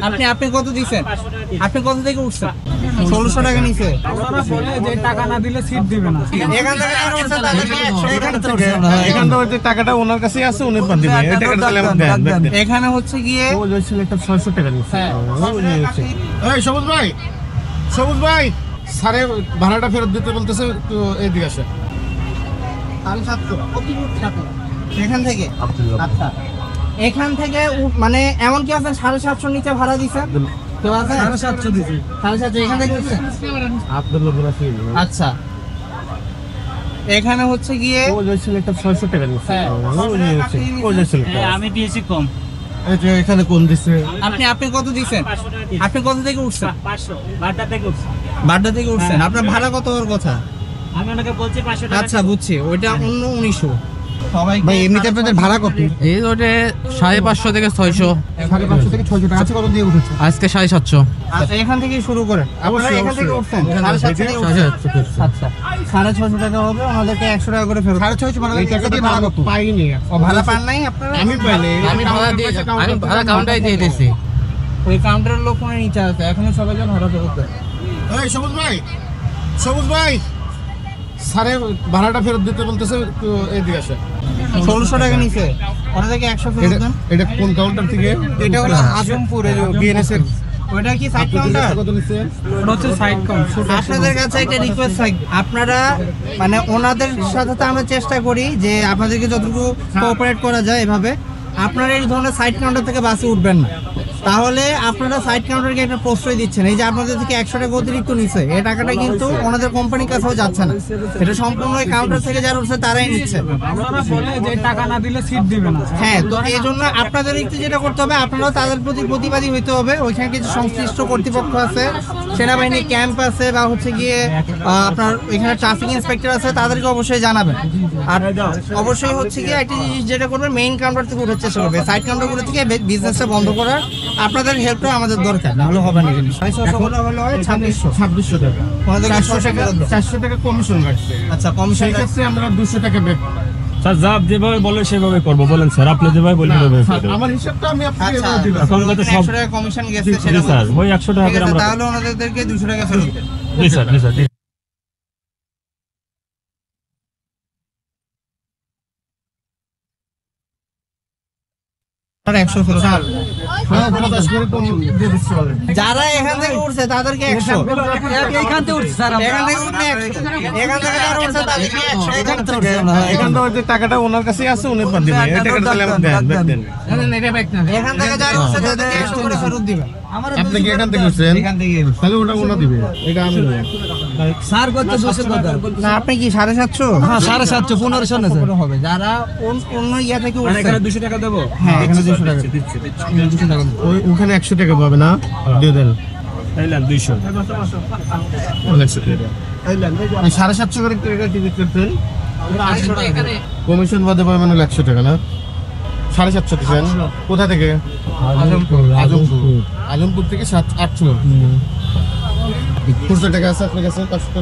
আপনি কত দিচ্ছেন? আপনি কত থেকে উঠছেন? 1600 টাকা নিছে। যে টাকা না দিলে সিট দিবে না। এখান থেকে যারা উঠছে তাদেরকে 100 টাকা এখান থেকে যে টাকাটা ওনার কাছেই আছে উনি বাদ দিবেন। এই টাকাটা তাহলে আমাকে দেন। এখানে হচ্ছে গিয়ে ওই যে ছেলেটা 600 টাকা নিছে। এই সবুজ ভাই স্যারে ভাড়াটা ফেরত দিতে বলতেছে, তো এদিকে আসে। আমি ছাত্র এখান থেকে। আচ্ছা এখান থেকে মানে এমন কি আছে 750 নিচে ভাড়া দিছে? কেউ আছে? 750 দিছি। 750 এখান থেকে দিছে? আব্দুল্লাহ রাফি। আচ্ছা এখানে হচ্ছে গিয়ে ওই যে ছেলেটা 600 টাকা নিছে। ওই যে ছেলেটা। আমি দিয়েছি কম। এই যে এখানে কোন দিছে? আপনি কত দিচ্ছেন? আপনি কত থেকে উঠছেন? 500 বাড্ডা থেকে উঠছি। বাড্ডা থেকে উঠছেন। আপনার ভাড়া কত হওয়ার কথা? আমি ওনাকে বলছি 500 টাকা। আচ্ছা বুঝছি, ওইটা অন্য 1900। সবাই ভাই এমনিতে আপনাদের ভাড়া কত? এই ওটা 550 থেকে 600, 550 থেকে 600 টাকা। আজকে কত দিয়ে উঠেছে? আজকে 750। আচ্ছা এখান থেকে শুরু করেন। আপনারা এখান থেকে উঠছেন 750 থেকে উঠছেন। আচ্ছা 650 টাকা হবে, ওনাদেরকে 100 টাকা করে ফেরত। 650 মানে এই টাকা দিয়ে ভাড়া কত? পাইনি। ও ভাড়া পান নাই আপনারা? আমি পাইনি। আমি ভাড়া কাউন্টারে দিয়ে দিয়েছি। ওই কাউন্টারের লোক মনে নিচে আছে, এখনো সবাই জন ভাড়া ফেরত দেয়। এই সবুজ ভাই স্যারে ভাড়াটা ফেরত দিতে বলতেছে, তো এদিকে আসে। 1600 টাকা নিছে, ওনাদেরকে 100 ফেরত দেন। এটা কোন কাউন্টার থেকে? এটা হলো আজমপুরে বিএনএস এর। ওইটা কি সাইড কাউন্টার? কত নিছে? ওটা হচ্ছে সাইড কাউন্টার। আপনাদের কাছে একটা রিকোয়েস্ট থাকবে, আপনারা মানে ওনাদের সাথে তো আমরা চেষ্টা করি যে আপনাদেরকে যতটুকু কোঅপারেট করা যায় এভাবে, আপনারা এই ধরনের সাইড কাউন্টার থেকে বাসে উঠবেন না। তাহলে আপনারা সাইড কাউন্টারকে একটা প্রশ্রয় দিচ্ছেন। এই যে আপনাদের থেকে 100 টাকা অতিরিক্ত নিচ্ছে, এই টাকাটা কিন্তু ওনাদের কোম্পানির কাছেও যাচ্ছে না, এটা সম্পূর্ণ ওই কাউন্টার থেকে যারা উঠছে তারাই নিচ্ছে। আপনারা বলে যে টাকা না দিলে সিট দিবে না। হ্যাঁ, তো এই জন্য আপনাদের একটু যেটা করতে হবে, আপনারাও তাদের প্রতি প্রতিবাদী হইতে হবে। ওইখানে কিছু সংশ্লিষ্ট কর্তৃপক্ষ আছে, সেনাবাহিনী ক্যাম্প আছে, বা হচ্ছে গিয়ে আপনার ওইখানে ট্রাফিক ইন্সপেক্টর আছে, তাদেরকে অবশ্যই জানাবেন। আর অবশ্যই হচ্ছে গিয়ে একটা জিনিস যেটা করবেন, মেইন কাউন্টার থেকে উঠার চেষ্টা করবে, সাইড কাউন্টারগুলো থেকে বিজনেসটা বন্ধ করার আপনাদের হেল্পটা আমাদের দরকার, নাহলে হবে না জিনিস। 2600 টাকা। আমাদের 400 টাকা কমিশন রাখছে। আচ্ছা কমিশন সেই ক্ষেত্রে আমরা 200 টাকা বেক। স্যার যা যেভাবে বলেন সেভাবে করবো, বলেন স্যার আপনি যেভাবে বলবেন সেভাবে করবো। আমার হিসাবটা আমি আপনাকে আচ্ছা এভাবে দিলাম। এখন তো সব 100 টাকা কমিশন গেছে, জি সেটা স্যার, ওই 100 টাকা করে আমরা তাহলে ওনাদেরকে 200 টাকা ফেরত দেন। জি স্যার জি স্যার। 100 ফেরত। হ্যাঁ 50 করে কম দিয়ে দিচ্ছি অলরেডি। যারা এখান থেকে উঠছে তাদেরকে 100, এইখান থেকে উঠছি স্যার। এখান থেকে উঠলে 100, এখান থেকে যারা উঠছে তাদেরকে 100। এখান থেকে যে টাকাটা ওনার কাছেই আছে উনি বাদ দিবেন। এই টাকাটা তাহলে আমাকে দেন। এখান থেকে যারা উঠছে তাদেরকে 100 করে ফেরত দিবেন। আপনি কি এখান থেকে উঠছেন? এখান থেকে তাহলে ওটা ওনা দিবে, এটা আমি দেব। স্যার কত 200 টাকা। না, আপনি কি 750? হ্যাঁ 750 1500 না স্যার। হবে যারা অন্য ইয়া থেকে মানে উঠছে। এখানে 200 টাকা দেব। হ্যাঁ এখানে 200 টাকা। 200 টাকা। ওখানে 100 টাকা পাবে না, দিয়ে দেন। তাইলে 200 750 করে টাকা টিকিট করতেন, কমিশন বাদে পাবেন 100 টাকা না? 750 দিচ্ছেন কোথা থেকে? আজমপুর থেকে 800 খুচরা টাকা আছে আপনার কাছে? 500